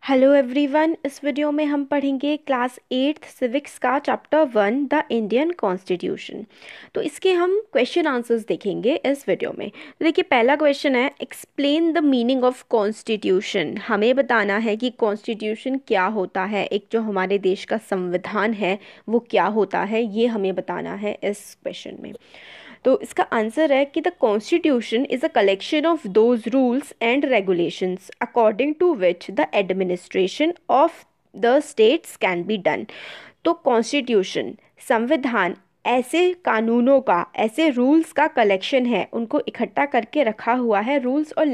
Hello everyone. इस video में हम पढ़ेंगे क्लास 8th सिविक्स का चैप्टर 1 द इंडियन कॉन्स्टिट्यूशन। तो इसके हम क्वेश्चन आंसर्स देखेंगे इस वीडियो में। तो देखिए, पहला क्वेश्चन है explain the meaning of constitution. हमें बताना है कि कॉन्स्टिट्यूशन क्या होता है, एक जो हमारे देश का संविधान है वो क्या होता है, ये हमें बताना है इस क्वेश्चन में। तो इसका आंसर है कि the constitution is a collection of those rules and regulations according to which the administration of the states can be done. तो कॉन्स्टिट्यूशन, संविधान, ऐसे कानूनों का, ऐसे रूल्स का कलेक्शन है, उनको इकट्ठा करके रखा हुआ है, रूल्स और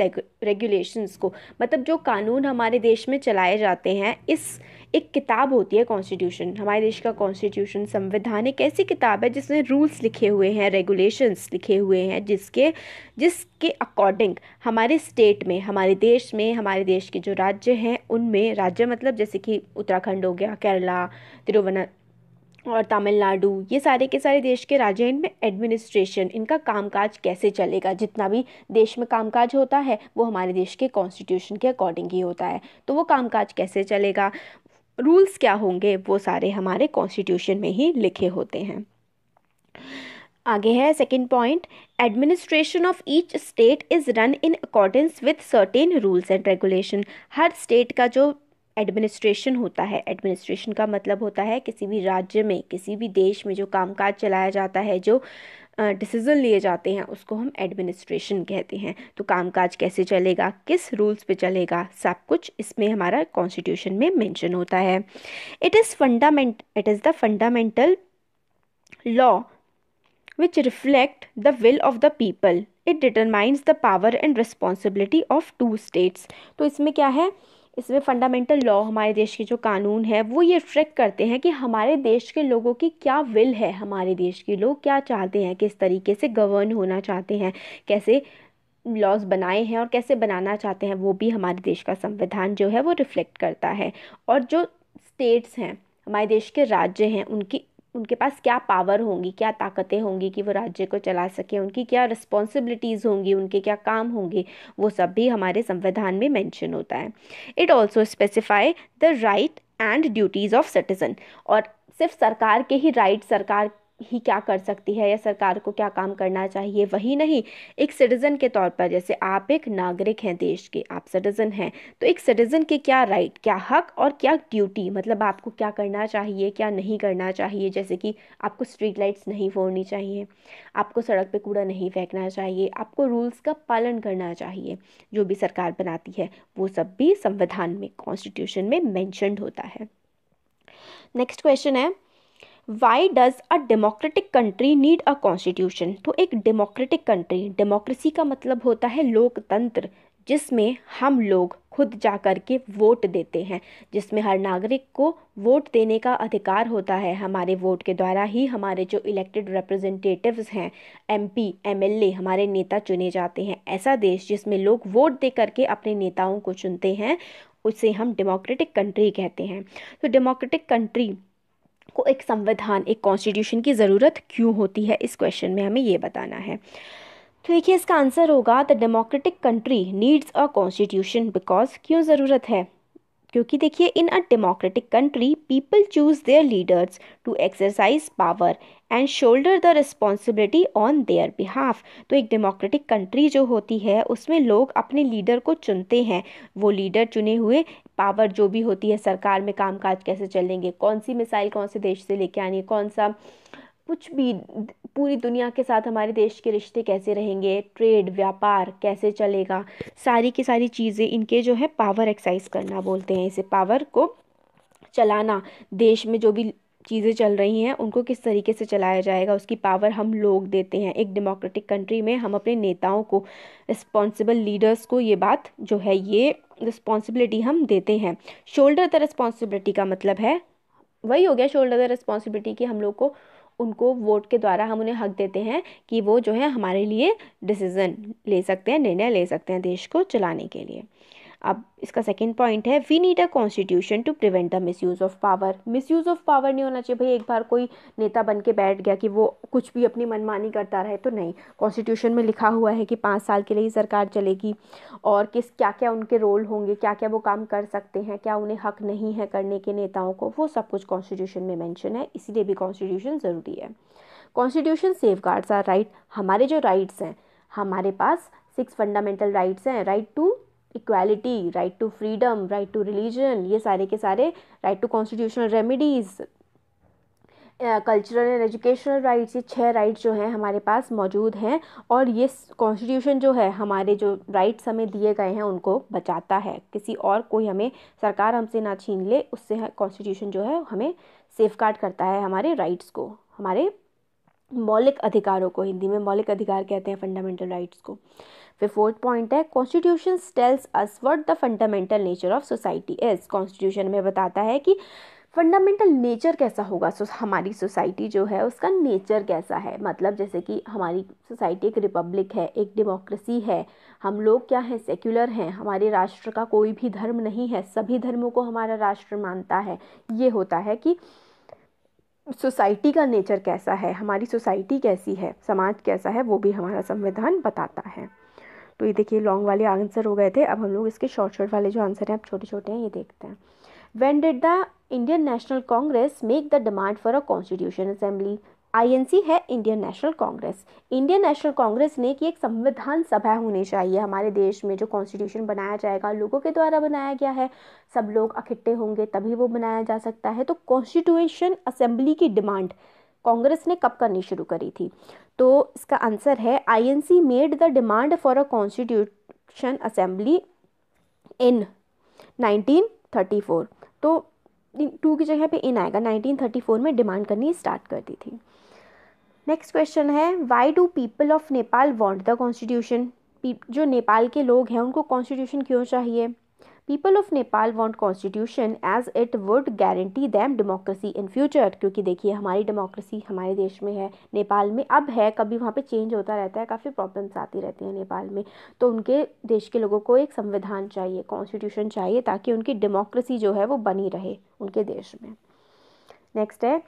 रेगुलेशंस को। मतलब जो कानून हमारे देश में चलाए जाते हैं, इस एक किताब होती है कॉन्स्टिट्यूशन। हमारे देश का कॉन्स्टिट्यूशन, संविधान एक ऐसी किताब है जिसमें रूल्स लिखे हुए हैं, रेगुलेशंस लिखे हुए हैं, जिसके अकॉर्डिंग हमारे स्टेट में, हमारे देश में, हमारे देश के जो राज्य हैं उनमें, राज्य मतलब जैसे कि उत्तराखंड हो गया, केरला, तिरुवनंतपुरम और तमिलनाडु, ये सारे के सारे देश के राज्य, इनमें एडमिनिस्ट्रेशन, इनका कामकाज कैसे चलेगा, जितना भी देश में कामकाज होता है वो हमारे देश के कॉन्स्टिट्यूशन के अकॉर्डिंग ही होता है। तो वो कामकाज कैसे चलेगा, रूल्स क्या होंगे, वो सारे हमारे कॉन्स्टिट्यूशन में ही लिखे होते हैं। आगे है second point, administration of each state is run in accordance with certain rules and regulation. Her state का जो एडमिनिस्ट्रेशन होता है, एडमिनिस्ट्रेशन का मतलब होता है किसी भी राज्य में, किसी भी देश में जो कामकाज चलाया जाता है, जो डिसीजन लिए जाते हैं, उसको हम एडमिनिस्ट्रेशन कहते हैं। तो कामकाज कैसे चलेगा, किस रूल्स पे चलेगा, सब कुछ इसमें हमारा कॉन्स्टिट्यूशन में मेंशन होता है। It is the fundamental law which reflect the will of the people. It determines the power and responsibility of two states. तो इसमें क्या है, इसमें फंडामेंटल लॉ, हमारे देश के जो कानून है वो ये रिफ्लेक्ट करते हैं कि हमारे देश के लोगों की क्या विल है, हमारे देश के लोग क्या चाहते हैं, किस तरीके से गवर्न होना चाहते हैं, कैसे लॉज बनाए हैं और कैसे बनाना चाहते हैं, वो भी हमारे देश का संविधान जो है वो रिफ्लेक्ट करता है। और जो स्टेट्स हैं, हमारे देश के राज्य हैं, उनके पास क्या पावर होंगी, क्या ताकतें होंगी कि वो राज्य को चला सके, उनकी क्या रिस्पॉन्सिबिलिटीज़ होंगी, उनके क्या काम होंगे, वो सब भी हमारे संविधान में मेंशन होता है। It also specify the right and duties of citizen. और सिर्फ सरकार के ही राइट, सरकार ही क्या कर सकती है या सरकार को क्या काम करना चाहिए, वही नहीं, एक सिटीजन के तौर पर, जैसे आप एक नागरिक हैं देश के, आप सिटीजन हैं, तो एक सिटीजन के क्या राइट, क्या हक और क्या ड्यूटी, मतलब आपको क्या करना चाहिए, क्या नहीं करना चाहिए। जैसे कि आपको स्ट्रीट लाइट्स नहीं फोड़नी चाहिए, आपको सड़क पे कूड़ा नहीं फेंकना चाहिए, आपको रूल्स का पालन करना चाहिए, जो भी सरकार बनाती है वो सब भी संविधान में, कॉन्स्टिट्यूशन में मेंशन्ड होता है। नेक्स्ट क्वेश्चन है, why does a democratic country need a constitution. तो एक डेमोक्रेटिक कंट्री, डेमोक्रेसी का मतलब होता है लोकतंत्र, जिसमें हम लोग खुद जा कर के वोट देते हैं, जिसमें हर नागरिक को वोट देने का अधिकार होता है। हमारे वोट के द्वारा ही हमारे जो इलेक्टेड रिप्रेजेंटेटिव्स हैं, एमपी, एमएलए, हमारे नेता चुने जाते हैं। ऐसा देश जिसमें लोग वोट दे करके अपने नेताओं को चुनते हैं, उसे हम डेमोक्रेटिक कंट्री कहते हैं। तो डेमोक्रेटिक कंट्री को एक संविधान, एक कॉन्स्टिट्यूशन की ज़रूरत क्यों होती है, इस क्वेश्चन में हमें ये बताना है। तो देखिए, इसका आंसर होगा the democratic country needs a constitution because, क्यों ज़रूरत है, क्योंकि देखिए, in a democratic country people choose their leaders to exercise power and shoulder the responsibility on their behalf. तो एक डेमोक्रेटिक कंट्री जो होती है उसमें लोग अपने लीडर को चुनते हैं, वो लीडर चुने हुए पावर जो भी होती है, सरकार में कामकाज कैसे चलेंगे, कौन सी मिसाइल कौन से देश से लेके आनी है, कौन सा कुछ भी, पूरी दुनिया के साथ हमारे देश के रिश्ते कैसे रहेंगे, ट्रेड, व्यापार कैसे चलेगा, सारी की सारी चीज़ें, इनके जो है पावर एक्सरसाइज करना बोलते हैं इसे, पावर को चलाना, देश में जो भी चीज़ें चल रही हैं उनको किस तरीके से चलाया जाएगा, उसकी पावर हम लोग देते हैं। एक डेमोक्रेटिक कंट्री में हम अपने नेताओं को, रिस्पॉन्सिबल लीडर्स को, ये बात जो है, ये रिस्पॉन्सिबिलिटी हम देते हैं। शोल्डर द रिस्पॉन्सिबिलिटी का मतलब है, वही हो गया शोल्डर द रिस्पॉन्सिबिलिटी, कि हम लोग को, उनको वोट के द्वारा हम उन्हें हक देते हैं कि वो जो है हमारे लिए डिसीजन ले सकते हैं, निर्णय ले सकते हैं देश को चलाने के लिए। अब इसका सेकंड पॉइंट है, we need a constitution to prevent the misuse of power. Misuse of power नहीं होना चाहिए भाई, एक बार कोई नेता बन के बैठ गया कि वो कुछ भी अपनी मनमानी करता रहे, तो नहीं, कॉन्स्टिट्यूशन में लिखा हुआ है कि 5 साल के लिए ही सरकार चलेगी और किस क्या क्या उनके रोल होंगे, क्या क्या वो काम कर सकते हैं, क्या उन्हें हक नहीं है करने के नेताओं को, वो सब कुछ कॉन्स्टिट्यूशन में मेंशन है, इसीलिए भी कॉन्स्टिट्यूशन ज़रूरी है। कॉन्स्टिट्यूशन सेफगार्ड्स आर राइट, हमारे जो राइट्स हैं, हमारे पास 6 फंडामेंटल राइट्स हैं, right to equality, right to freedom, right to religion, ये सारे के सारे, right to constitutional remedies, cultural and educational rights, ये 6 राइट्स जो हैं हमारे पास मौजूद हैं। और ये कॉन्स्टिट्यूशन जो है, हमारे जो राइट्स हमें दिए गए हैं उनको बचाता है, किसी और कोई हमें, सरकार हमसे ना छीन ले, उससे कॉन्स्टिट्यूशन जो है हमें सेफगार्ड करता है हमारे राइट्स को, हमारे मौलिक अधिकारों को। हिंदी में मौलिक अधिकार कहते हैं फंडामेंटल राइट्स को। फिर फोर्थ पॉइंट है, constitution tells us what the fundamental nature of society is. Constitution में बताता है कि फंडामेंटल नेचर कैसा होगा, हमारी सोसाइटी जो है उसका नेचर कैसा है। मतलब जैसे कि हमारी सोसाइटी एक रिपब्लिक है, एक डेमोक्रेसी है, हम लोग क्या हैं, सेक्युलर हैं, हमारे राष्ट्र का कोई भी धर्म नहीं है, सभी धर्मों को हमारा राष्ट्र मानता है। ये होता है कि सोसाइटी का नेचर कैसा है, हमारी सोसाइटी कैसी है, समाज कैसा है, वो भी हमारा संविधान बताता है। तो ये देखिए लॉन्ग वाले आंसर हो गए थे, अब हम लोग इसके शॉर्ट शॉर्ट वाले जो आंसर हैं अब छोटे छोटे हैं, ये देखते हैं। When did the Indian National Congress make the demand for a Constitution Assembly? INC है Indian national Congress. Indian national Congress ने कि एक संविधान सभा होनी चाहिए हमारे देश में, जो कॉन्स्टिट्यूशन बनाया जाएगा लोगों के द्वारा बनाया गया है, सब लोग इकट्ठे होंगे तभी वो बनाया जा सकता है। तो कॉन्स्टिट्यूशन असेंबली की डिमांड कांग्रेस ने कब करनी शुरू करी थी? तो इसका आंसर है, INC made the demand for a constitution assembly in 1934। तो 2 की जगह पे इन आएगा, 1934 में डिमांड करनी स्टार्ट कर दी थी। नेक्स्ट क्वेश्चन है, why do people of Nepal want the constitution? जो नेपाल के लोग हैं उनको कॉन्स्टिट्यूशन क्यों चाहिए? People of Nepal want constitution as it would guarantee them democracy in future. क्योंकि देखिए हमारी डेमोक्रेसी हमारे देश में है, नेपाल में अब है, कभी वहाँ पे चेंज होता रहता है, काफ़ी प्रॉब्लम्स आती रहती हैं नेपाल में, तो उनके देश के लोगों को एक संविधान चाहिए, कॉन्स्टिट्यूशन चाहिए, ताकि उनकी डेमोक्रेसी जो है वो बनी रहे उनके देश में। नेक्स्ट है,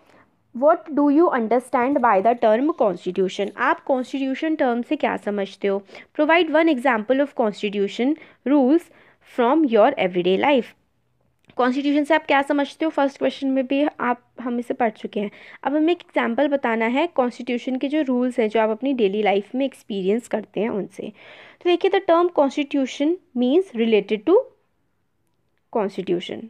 what do you understand by the term constitution? आप कॉन्स्टिट्यूशन टर्म से क्या समझते हो? Provide one example of constitution rules from your everyday life. Constitution से आप क्या समझते हो, फर्स्ट क्वेश्चन में भी हम इसे पढ़ चुके हैं। अब हमें एक एग्जाम्पल बताना है कॉन्स्टिट्यूशन के जो रूल्स हैं जो आप अपनी डेली लाइफ में एक्सपीरियंस करते हैं उनसे। तो देखिए, the term constitution means related to constitution,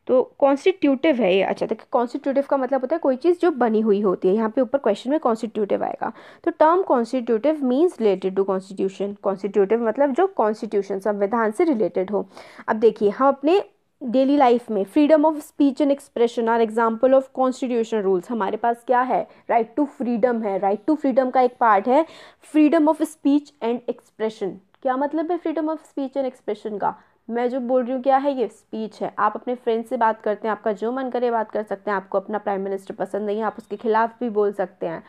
तो कॉन्स्टिट्यूटिव है ये। अच्छा, तो कॉन्स्टिट्यूटिव का मतलब होता है कोई चीज़ जो बनी हुई होती है, यहाँ पे ऊपर क्वेश्चन में कॉन्स्टिट्यूटिव आएगा। तो term constitutive means related to constitution. Constitutive मतलब जो कॉन्स्टिट्यूशन संविधान से रिलेटेड हो। अब देखिए, हम अपने डेली लाइफ में freedom of speech and expression are example of constitutional rules. हमारे पास क्या है, राइट टू फ्रीडम है, राइट टू फ्रीडम का एक पार्ट है freedom of speech and expression. क्या मतलब है freedom of speech and expression का? मैं जो बोल रही हूँ क्या है, ये स्पीच है। आप अपने फ्रेंड से बात करते हैं, आपका जो मन करे बात कर सकते हैं, आपको अपना प्राइम मिनिस्टर पसंद नहीं है, आप उसके खिलाफ भी बोल सकते हैं,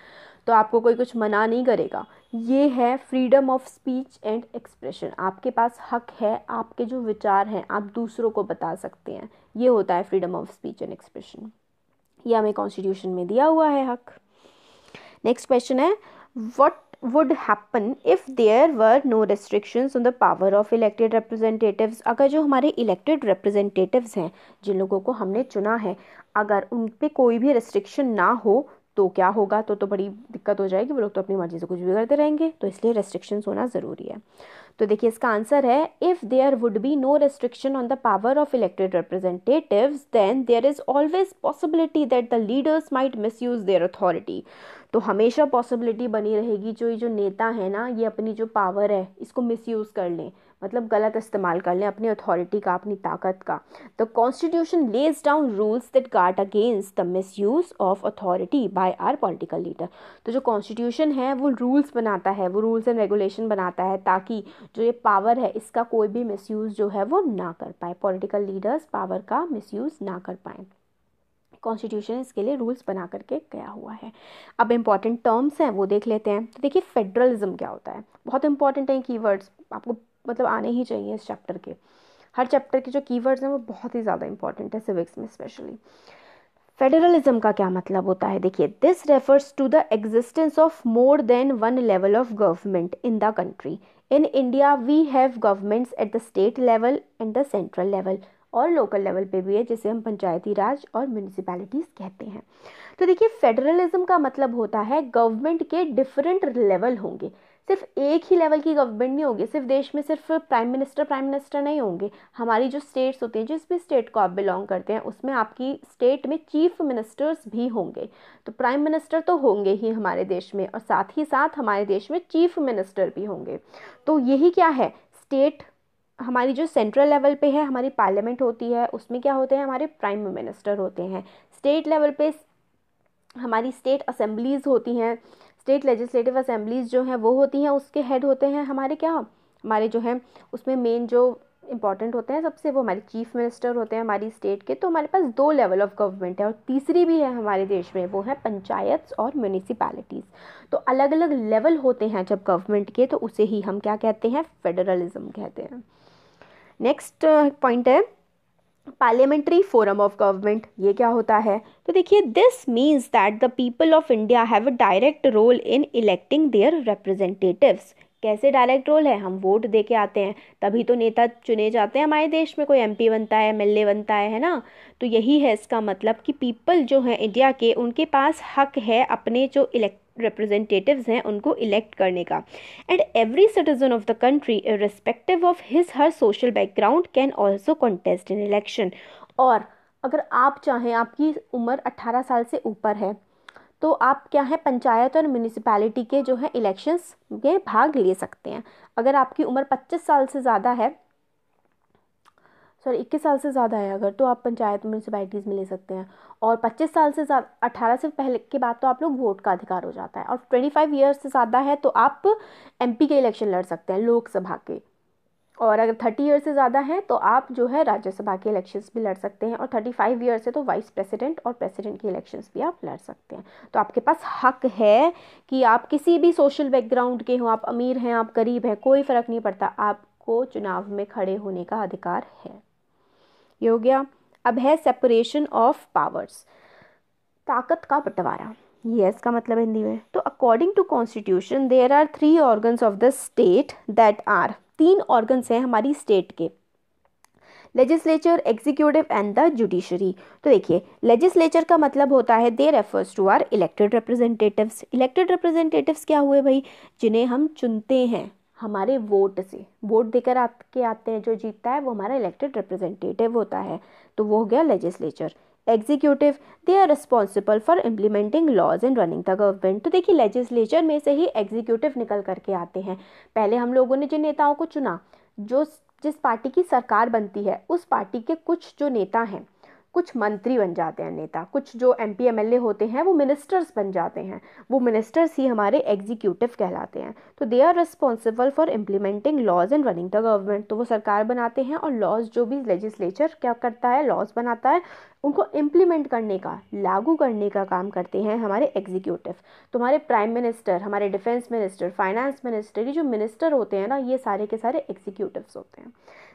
तो आपको कोई कुछ मना नहीं करेगा। ये है freedom of speech and expression. आपके पास हक है, आपके जो विचार हैं आप दूसरों को बता सकते हैं, ये होता है freedom of speech and expression. ये हमें कॉन्स्टिट्यूशन में दिया हुआ है हक। नेक्स्ट क्वेश्चन है, what would happen if there were no restrictions on the power of elected representatives? अगर जो हमारे elected representatives हैं, जिन लोगों को हमने चुना है, अगर उन पे कोई भी restriction ना हो तो क्या होगा? तो बड़ी दिक्कत हो जाएगी, वो लोग तो अपनी मर्जी से कुछ भी करते रहेंगे, तो इसलिए restrictions होना ज़रूरी है। तो देखिए इसका आंसर है, if there would be no restriction on the power of elected representatives then there is always possibility that the leaders might misuse their authority. तो हमेशा पॉसिबिलिटी बनी रहेगी जो ये जो नेता है ना, ये अपनी जो पावर है इसको मिसयूज़ कर लें, मतलब गलत इस्तेमाल कर लें अपनी अथॉरिटी का, अपनी ताकत का। The constitution lays down rules that guard against the misuse of authority by our political leader. तो जो कॉन्स्टिट्यूशन है वो रूल्स बनाता है, वो रूल्स एंड रेगुलेशन बनाता है ताकि जो ये पावर है इसका कोई भी मिसयूज़ जो है वो ना कर पाए, पॉलिटिकल लीडर्स पावर का मिसयूज़ ना कर पाएँ। कॉन्स्टिट्यूशन इसके लिए रूल्स बना करके गया हुआ है। अब इम्पॉर्टेंट टर्म्स हैं वो देख लेते हैं। तो देखिए फेडरलिज्म क्या होता है, बहुत इंपॉर्टेंट है कीवर्ड्स, आपको मतलब आने ही चाहिए इस चैप्टर के। हर चैप्टर के जो कीवर्ड्स हैं वो बहुत ही ज़्यादा इंपॉर्टेंट है सिविक्स में स्पेशली। फेडरलिज्म का क्या मतलब होता है, देखिए, this refers to the existence of more than one level of government in the country. In India we have governments at the state level and the central level, और local level पे भी है, जिसे हम पंचायती राज और म्यूनिसिपैलिटीज़ कहते हैं। तो देखिए, फेडरलिज्म का मतलब होता है गवर्नमेंट के डिफरेंट लेवल होंगे, सिर्फ एक ही लेवल की गवर्नमेंट नहीं होगी, सिर्फ देश में सिर्फ प्राइम मिनिस्टर नहीं होंगे। हमारी जो स्टेट्स होती हैं, जिस भी स्टेट को आप बिलोंग करते हैं, उसमें आपकी स्टेट में चीफ मिनिस्टर्स भी होंगे। तो प्राइम मिनिस्टर तो होंगे ही हमारे देश में, और साथ ही साथ हमारे देश में चीफ मिनिस्टर भी होंगे। तो यही क्या है, स्टेट हमारी जो सेंट्रल लेवल पे है, हमारी पार्लियामेंट होती है, उसमें क्या होते हैं, हमारे प्राइम मिनिस्टर होते हैं। स्टेट लेवल पे हमारी स्टेट असेंबलीज होती हैं, स्टेट लेजिस्लेटिव असेंबलीज जो हैं वो होती हैं, उसके हेड होते हैं हमारे क्या, हमारे जो हैं उसमें मेन जो इंपॉर्टेंट होते हैं सबसे, वो हमारे चीफ मिनिस्टर होते हैं हमारी स्टेट के। तो हमारे पास दो लेवल ऑफ गवर्नमेंट है, और तीसरी भी है हमारे देश में, वो है पंचायत और म्यूनिसिपैलिटीज़। तो अलग अलग लेवल होते हैं जब गवर्नमेंट के, तो उसे ही हम क्या कहते हैं, फेडरलिज्म कहते हैं। Next point is parliamentary forum of government. ये क्या होता है, तो देखिए, this means that the people of India have a direct role in electing their representatives. कैसे डायरेक्ट रोल है, हम वोट दे के आते हैं, तभी तो नेता चुने जाते हैं हमारे देश में, कोई एमपी बनता है, एमएलए बनता है ना। तो यही है इसका मतलब कि पीपल जो है इंडिया के, उनके पास हक है अपने जो रिप्रेजेंटेटिव्स हैं उनको इलेक्ट करने का। And every citizen of the country irrespective of his her social background can also contest in election. और अगर आप चाहें, आपकी उम्र 18 साल से ऊपर है, तो आप क्या है, पंचायत और म्यूनिसिपैलिटी के जो है इलेक्शंस में भाग ले सकते हैं। अगर आपकी उम्र 25 साल से ज़्यादा है, सॉरी 21 साल से ज़्यादा है अगर, तो आप पंचायत म्यूनिसिपैलिटीज़ में ले सकते हैं। और 25 साल से ज़्यादा, 18 से पहले के बाद तो आप लोग वोट का अधिकार हो जाता है। और 25 ईयर्स से ज़्यादा है तो आप एमपी के इलेक्शन लड़ सकते हैं, लोकसभा के। और अगर 30 ईयर से ज़्यादा है तो आप जो है राज्यसभा के इलेक्शंस भी लड़ सकते हैं। और 35 ईयर से तो वाइस प्रेसिडेंट और प्रेसिडेंट के इलेक्शंस भी आप लड़ सकते हैं। तो आपके पास हक है कि आप किसी भी सोशल बैकग्राउंड के हो, आप अमीर हैं, आप गरीब हैं, कोई फ़र्क नहीं पड़ता, आपको चुनाव में खड़े होने का अधिकार है। ये हो गया। अब है सेपरेशन ऑफ पावर्स, ताकत का बंटवारा। ये इसका मतलब हिंदी में, तो according to constitution there are 3 organs of the state that are, 3 organs हैं हमारी स्टेट के, legislature, executive and the judiciary. तो देखिए, लेजिस्लेचर का मतलब होता है they refers to our elected representatives. Elected representatives क्या हुए भाई, जिन्हें हम चुनते हैं हमारे वोट से, वोट देकर आते हैं, जो जीतता है वो हमारा इलेक्टेड रिप्रेजेंटेटिव होता है। तो वो हो गया legislature. Executive, they are responsible for implementing laws and running the government. तो देखिए, लेजिस्लेचर में से ही एग्जीक्यूटिव निकल करके आते हैं। पहले हम लोगों ने जिन नेताओं को चुना, जो जिस पार्टी की सरकार बनती है, उस पार्टी के कुछ जो नेता हैं, कुछ मंत्री बन जाते हैं नेता, कुछ जो एमपी एमएलए होते हैं वो मिनिस्टर्स बन जाते हैं। वो मिनिस्टर्स ही हमारे एग्जीक्यूटिव कहलाते हैं। तो they are responsible for implementing laws and running the government. तो वो सरकार बनाते हैं, और लॉज जो भी लेजिस्लेचर क्या करता है, लॉज बनाता है, उनको इम्प्लीमेंट करने का, लागू करने का काम करते हैं हमारे एग्जीक्यूटिव। तो हमारे प्राइम मिनिस्टर, हमारे डिफेंस मिनिस्टर, फाइनेंस मिनिस्टर, ये जो मिनिस्टर होते हैं ना, ये सारे के सारे एग्जीक्यूटिव्स होते हैं।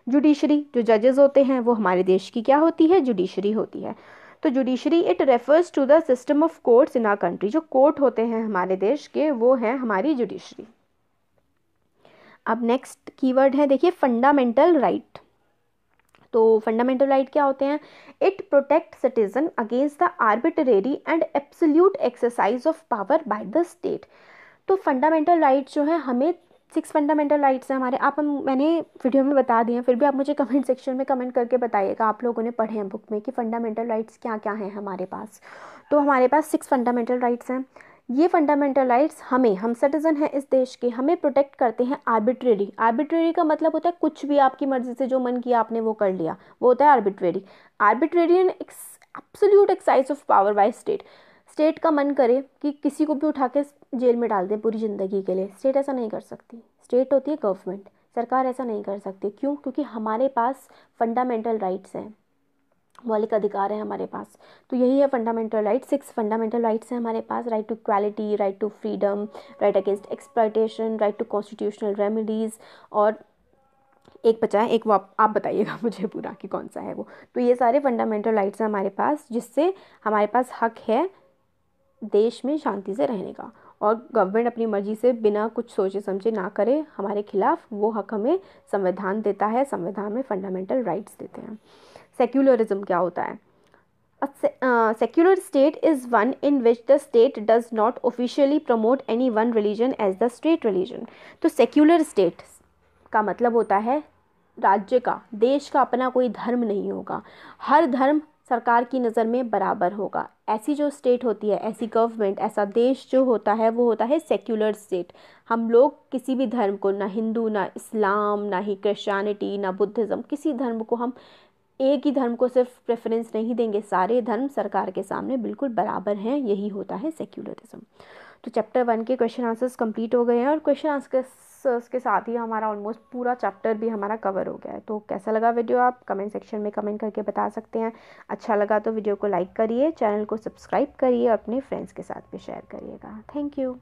जुडिशरी, जो जजेस होते हैं, वो हमारे देश की क्या होती है, जुडिशरी होती है। तो judiciary it refers to the system of courts in our country. जो कोर्ट होते हैं हमारे देश के, वो हैं हमारी जुडिशरी। अब नेक्स्ट कीवर्ड है, देखिए, फंडामेंटल राइट। तो फंडामेंटल राइट क्या होते हैं, it protect citizen against the arbitrary and absolute exercise of power by the state. तो फंडामेंटल राइट्स जो है, हमें 6 फंडामेंटल राइट्स हैं हमारे। मैंने वीडियो में बता दिए हैं, फिर भी आप मुझे कमेंट सेक्शन में कमेंट करके बताइएगा आप लोगों ने पढ़े हैं बुक में कि फंडामेंटल राइट्स क्या क्या हैं हमारे पास। तो हमारे पास 6 फंडामेंटल राइट्स हैं। ये फंडामेंटल राइट्स हम सिटीजन हैं इस देश के, हमें प्रोटेक्ट करते हैं आर्बिट्रेरी। आर्बिट्रेरी का मतलब होता है कुछ भी आपकी मर्जी से जो मन किया आपने वो कर लिया, वो होता है arbitrary. Arbitrarian absolute exercise of power by state. State का मन करे कि किसी को भी उठा के जेल में डाल दे पूरी ज़िंदगी के लिए, स्टेट ऐसा नहीं कर सकती। स्टेट होती है गवर्नमेंट, सरकार ऐसा नहीं कर सकती। क्यों? क्योंकि हमारे पास फंडामेंटल राइट्स हैं, मौलिक अधिकार है हमारे पास। तो यही है फंडामेंटल राइट। 6 फंडामेंटल राइट्स हैं हमारे पास, right to equality, right to freedom, right against exploitation, right to constitutional remedies, और एक बचा है, एक वो आप बताइएगा मुझे पूरा कि कौन सा है वो। तो ये सारे फंडामेंटल राइट्स हैं हमारे पास, जिससे हमारे पास हक है देश में शांति से रहने का, और गवर्नमेंट अपनी मर्जी से बिना कुछ सोचे समझे ना करे हमारे खिलाफ, वो हक हमें संविधान देता है, संविधान में फंडामेंटल राइट्स देते हैं। सेक्युलरिज्म क्या होता है? A secular state is one in which the state does not officially promote any one religion as the state religion। तो secular state का मतलब होता है राज्य का, देश का अपना कोई धर्म नहीं होगा, हर धर्म सरकार की नज़र में बराबर होगा। ऐसी जो स्टेट होती है, ऐसी गवर्नमेंट, ऐसा देश जो होता है, वो होता है सेक्युलर स्टेट। हम लोग किसी भी धर्म को, ना हिंदू, ना इस्लाम, ना ही क्रिश्चियनिटी, ना बुद्धिज़्म, किसी धर्म को हम एक ही धर्म को सिर्फ प्रेफरेंस नहीं देंगे, सारे धर्म सरकार के सामने बिल्कुल बराबर हैं, यही होता है सेक्युलरिज्म। तो चैप्टर 1 के क्वेश्चन आंसर्स कंप्लीट हो गए हैं, और क्वेश्चन आंसर्स के साथ ही हमारा ऑलमोस्ट पूरा चैप्टर भी हमारा कवर हो गया है। तो कैसा लगा वीडियो आप कमेंट सेक्शन में कमेंट करके बता सकते हैं। अच्छा लगा तो वीडियो को लाइक करिए, चैनल को सब्सक्राइब करिए, और अपने फ्रेंड्स के साथ भी शेयर करिएगा। Thank you.